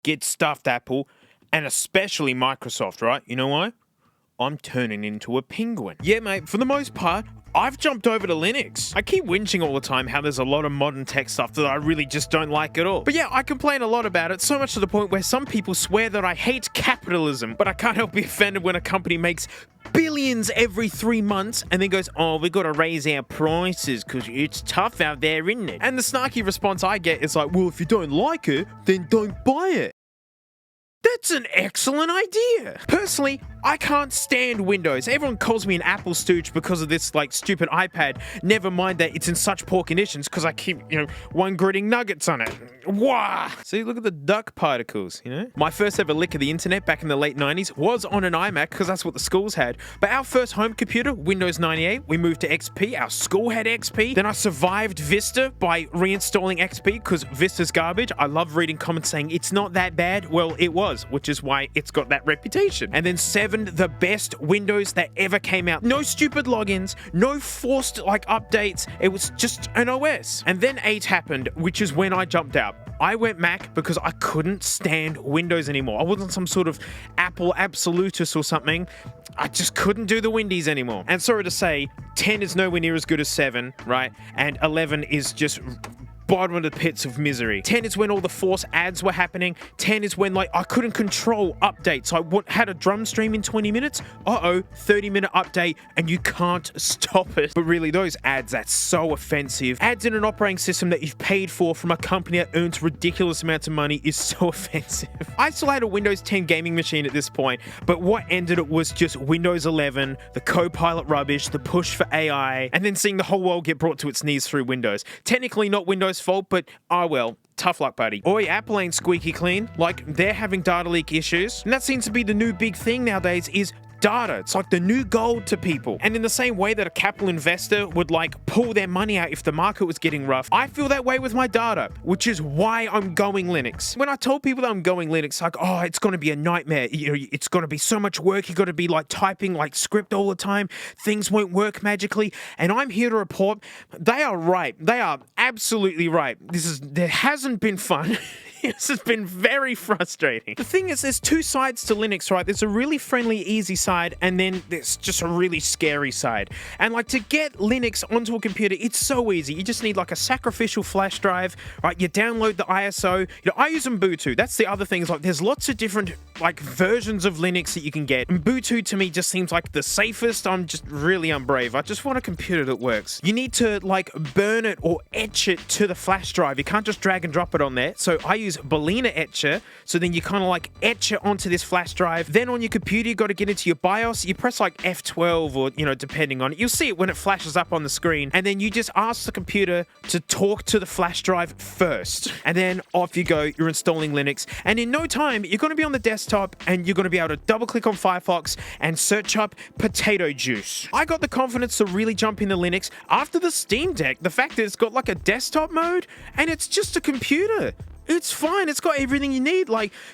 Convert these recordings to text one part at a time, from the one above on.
get stuffed, Apple, and especially Microsoft, right? You know why? I'm turning into a penguin. Yeah, mate, for the most part, I've jumped over to Linux. I keep whinging all the time how there's a lot of modern tech stuff that I really just don't like at all. But yeah, I complain a lot about it, so much to the point where some people swear that I hate capitalism, but I can't help be offended when a company makes billions every 3 months and then goes, oh, we gotta raise our prices because it's tough out there, isn't it? And the snarky response I get is like, well, if you don't like it, then don't buy it. That's an excellent idea. Personally, I can't stand Windows. Everyone calls me an Apple stooge because of this, like, stupid iPad. Never mind that it's in such poor conditions because I keep, one gritting nuggets on it. Wah! See, look at the duck particles, My first ever lick of the internet back in the late 90s was on an iMac because that's what the schools had. But our first home computer, Windows 98, we moved to XP. Our school had XP. Then I survived Vista by reinstalling XP because Vista's garbage. I love reading comments saying it's not that bad. Well, it was, which is why it's got that reputation. And then 7, the best Windows that ever came out. No stupid logins, no forced updates. It was just an OS. And then 8 happened, which is when I jumped out. I went Mac because I couldn't stand Windows anymore. I wasn't some sort of Apple absolutist or something. I just couldn't do the Windies anymore. And sorry to say, 10 is nowhere near as good as 7, right? And 11 is just bottom of the pits of misery. 10 is when all the force ads were happening. 10 is when I couldn't control updates. I had a drum stream in 20 minutes. 30-minute update and you can't stop it. But really, those ads, that's so offensive. Ads in an operating system that you've paid for from a company that earns ridiculous amounts of money is so offensive. I still had a Windows 10 gaming machine at this point, but what ended it was just Windows 11, the Copilot rubbish, the push for AI, and then seeing the whole world get brought to its knees through Windows. Technically not Windows' fault, but well, tough luck, buddy. Oi, Apple ain't squeaky clean. They're having data leak issues, and that seems to be the new big thing nowadays is data. It's like the new gold to people. And in the same way that a capital investor would pull their money out if the market was getting rough, I feel that way with my data, which is why I'm going Linux. When I told people that I'm going Linux, it's going to be a nightmare. It's going to be so much work. You got to be typing script all the time. Things won't work magically. And I'm here to report they are right. They are absolutely right. There hasn't been fun. This has been very frustrating. The thing is, there's 2 sides to Linux, right? There's a really friendly, easy side, and then there's just a really scary side. And to get Linux onto a computer, it's so easy. You just need a sacrificial flash drive, right? You download the ISO. I use Ubuntu. That's the other thing. There's lots of different versions of Linux that you can get. Ubuntu to me just seems like the safest. I'm just really unbrave. I just want a computer that works. You need to burn it or etch it to the flash drive. You can't just drag and drop it on there. So I use Balena Etcher, so then you kind of etch it onto this flash drive. Then on your computer, you got to get into your BIOS. You press F12 or depending on it. You'll see it when it flashes up on the screen, and then you just ask the computer to talk to the flash drive first, and then off you go. You're installing Linux, and in no time, you're going to be on the desktop, and you're going to be able to double-click on Firefox and search up potato juice. I got the confidence to really jump into Linux after the Steam Deck. The fact that it's got a desktop mode, and it's just a computer. It's fine. It's got everything you need,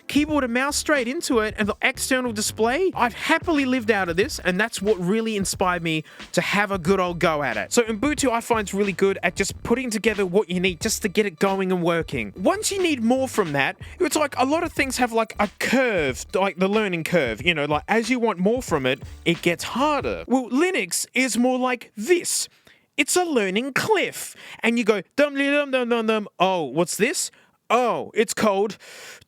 keyboard and mouse straight into it and the external display. I've happily lived out of this, and that's what really inspired me to have a good old go at it. So Ubuntu I find is really good at just putting together what you need just to get it going and working. Once you need more from that, it's a lot of things have a curve, the learning curve, as you want more from it, it gets harder. Well, Linux is more like this. It's a learning cliff. And you go, dum dum dum dum dum. Oh, what's this? Oh, it's called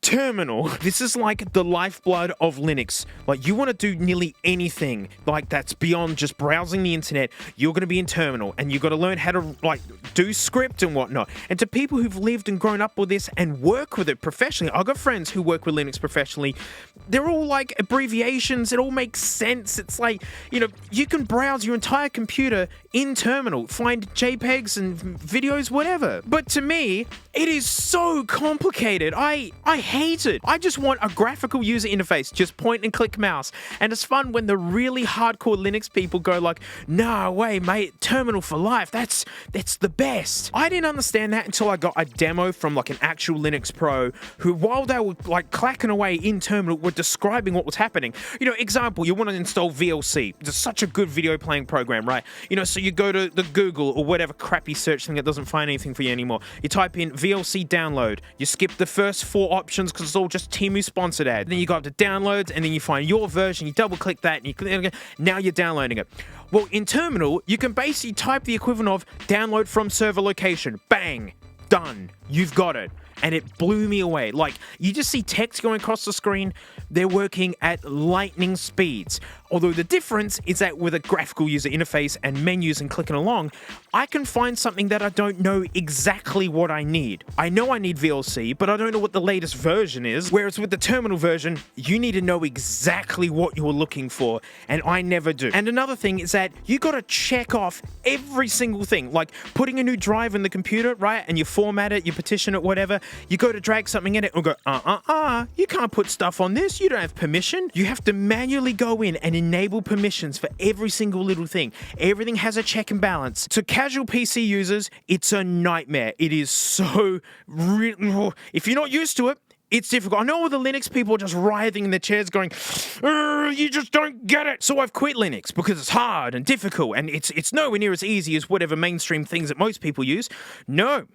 Terminal. This is the lifeblood of Linux. You want to do nearly anything that's beyond just browsing the internet, you're going to be in Terminal, and you've got to learn how to do script and whatnot. And to people who've lived and grown up with this and work with it professionally, I've got friends who work with Linux professionally. They're all abbreviations. It all makes sense. It's you can browse your entire computer in Terminal, find JPEGs and videos, whatever. But to me, it is so complicated. I hate it. I just want a graphical user interface, just point and click mouse. And it's fun when the really hardcore Linux people go no way, mate, Terminal for life. That's the best. I didn't understand that until I got a demo from an actual Linux pro who, while they were clacking away in Terminal, were describing what was happening. Example, you want to install VLC. It's such a good video playing program, right? So you go to the Google or whatever crappy search thing that doesn't find anything for you anymore. You type in VLC download. download. You skip the first 4 options because it's all just Temu sponsored ad. Then you go up to downloads, and then you find your version. You double click that, and you click, now you're downloading it. Well, in Terminal, you can basically type the equivalent of download from server location. Bang, done. You've got it. And it blew me away. Like, you just see text going across the screen. They're working at lightning speeds. Although the difference is that with a graphical user interface and menus and clicking along, I can find something that I don't know exactly what I need. I know I need VLC, but I don't know what the latest version is. Whereas with the Terminal version, you need to know exactly what you're looking for, and I never do. And another thing is that you gotta check off every single thing, like putting a new drive in the computer, right? And you format it, you petition it, whatever. You go to drag something in it and go, you can't put stuff on this. You don't have permission. You have to manually go in and enable permissions for every single little thing. Everything has a check and balance. To casual PC users, it's a nightmare. It is so... If you're not used to it, it's difficult. I know all the Linux people are just writhing in their chairs going, you just don't get it. So I've quit Linux because it's hard and difficult, and it's nowhere near as easy as whatever mainstream things that most people use. No,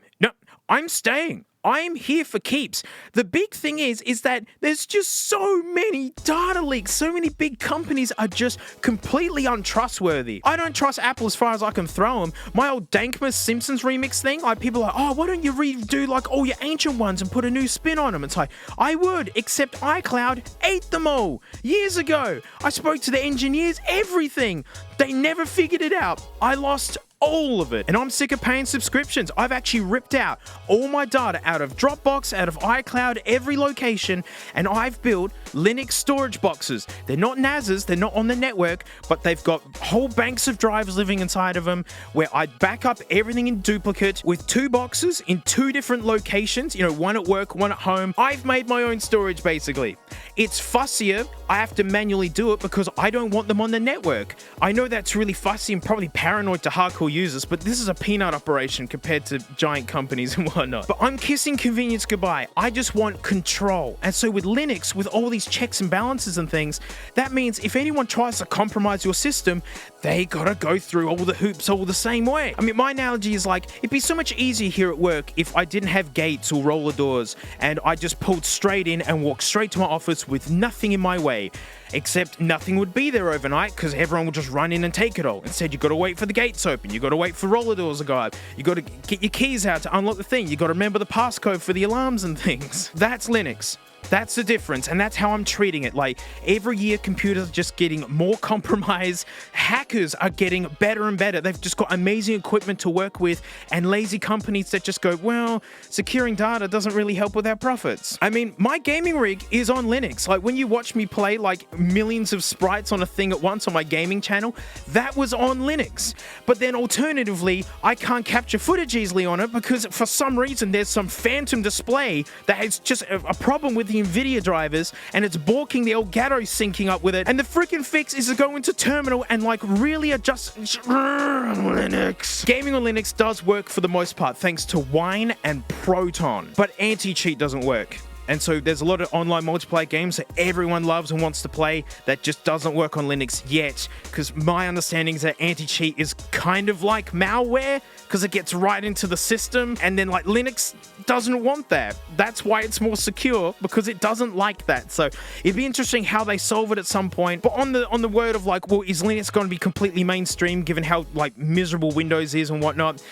I'm staying. I'm here for keeps. The big thing is that there's just so many data leaks. So many big companies are just completely untrustworthy. I don't trust Apple as far as I can throw them. My old Dankmas Simpsons remix thing, like people are like, oh, why don't you redo like all your ancient ones and put a new spin on them? It's like, I would, except iCloud ate them all years ago. I spoke to the engineers, everything. They never figured it out. I lost all of it. And I'm sick of paying subscriptions. I've actually ripped out all my data out of Dropbox, out of iCloud, every location, and I've built Linux storage boxes. They're not NASs, they're not on the network, but they've got whole banks of drives living inside of them where I back up everything in duplicate with 2 boxes in 2 different locations, one at work, one at home. I've made my own storage basically. It's fussier. I have to manually do it because I don't want them on the network. I know that's really fussy and probably paranoid to hardcore users, but this is a peanut operation compared to giant companies and whatnot. But I'm kissing convenience goodbye. I just want control. And so with Linux, with all these checks and balances and things, that means if anyone tries to compromise your system, they gotta go through all the hoops all the same way. I mean, my analogy is like, it'd be so much easier here at work if I didn't have gates or roller doors and I just pulled straight in and walked straight to my office with nothing in my way. Except nothing would be there overnight because everyone would just run in and take it all. Instead, you got to wait for the gates open. You got to wait for roller doors to go up. You got to get your keys out to unlock the thing. You got to remember the passcode for the alarms and things. That's Linux. That's the difference, and that's how I'm treating it. Like, every year computers are just getting more compromised. Hackers are getting better and better. They've just got amazing equipment to work with, and lazy companies that just go, well, securing data doesn't really help with our profits. I mean, my gaming rig is on Linux. Like, when you watch me play like millions of sprites on a thing at once on my gaming channel, that was on Linux. But then alternatively, I can't capture footage easily on it because for some reason there's some phantom display that has just a problem with the NVIDIA drivers, and it's balking the Elgato syncing up with it, and the freaking fix is to go into Terminal and like really adjust Linux. Gaming on Linux does work for the most part thanks to Wine and Proton, but anti-cheat doesn't work. And so there's a lot of online multiplayer games that everyone loves and wants to play that just doesn't work on Linux yet, because my understanding is that anti-cheat is kind of like malware because it gets right into the system, and then like Linux doesn't want that. That's why it's more secure, because it doesn't like that. So it'd be interesting how they solve it at some point. But on the word of like, well, is Linux going to be completely mainstream given how like miserable Windows is and whatnot?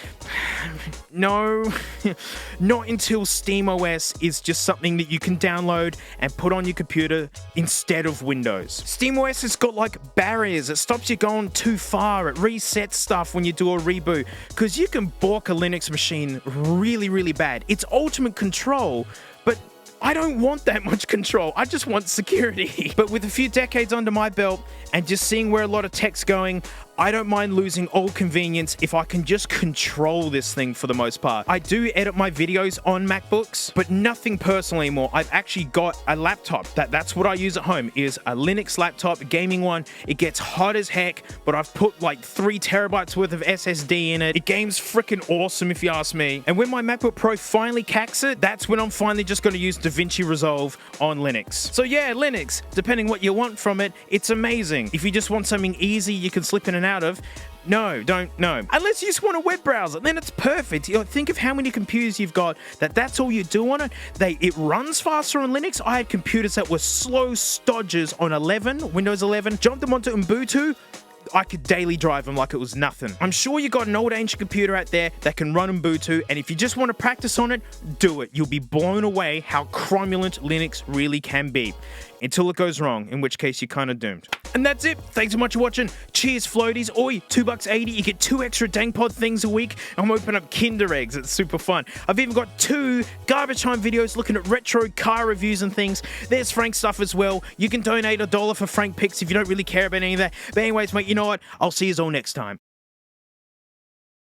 No, not until SteamOS is just something that you can download and put on your computer instead of Windows. SteamOS has got like barriers. It stops you going too far. It resets stuff when you do a reboot, because you can bork a Linux machine really, really bad. It's ultimate control, but I don't want that much control. I just want security. But with a few decades under my belt and just seeing where a lot of tech's going, I don't mind losing all convenience if I can just control this thing for the most part. I do edit my videos on MacBooks, but nothing personal anymore. I've actually got a laptop. That's what I use at home, is a Linux laptop, a gaming one. It gets hot as heck, but I've put like 3 terabytes worth of SSD in it. It game's freaking awesome if you ask me. And when my MacBook Pro finally cacks it, that's when I'm finally just going to use DaVinci Resolve on Linux. So yeah, Linux, depending what you want from it, it's amazing. If you just want something easy, you can slip in and out. out of. No, don't, no. Unless you just want a web browser, then it's perfect. You know, think of how many computers you've got that's all you do on it. It runs faster on Linux. I had computers that were slow stodgers on Windows 11, jumped them onto Ubuntu. I could daily drive them like it was nothing. I'm sure you got an old ancient computer out there that can run Ubuntu, and if you just want to practice on it, do it. You'll be blown away how cromulent Linux really can be. Until it goes wrong, in which case you're kind of doomed. And that's it. Thanks so much for watching. Cheers, floaties. Oi, $2.80. You get 2 extra Dangpod things a week. I'm opening up Kinder eggs. It's super fun. I've even got 2 garbage time videos looking at retro car reviews and things. There's Frank stuff as well. You can donate $1 for Frank picks if you don't really care about any of that. But anyways, mate, you know what? I'll see you all next time.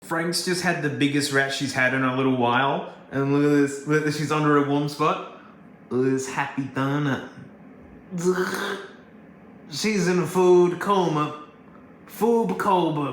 Frank's just had the biggest rat she's had in a little while. And look at this. Look, she's under a warm spot. Look at this happy donut. She's in a food coma. Food coma.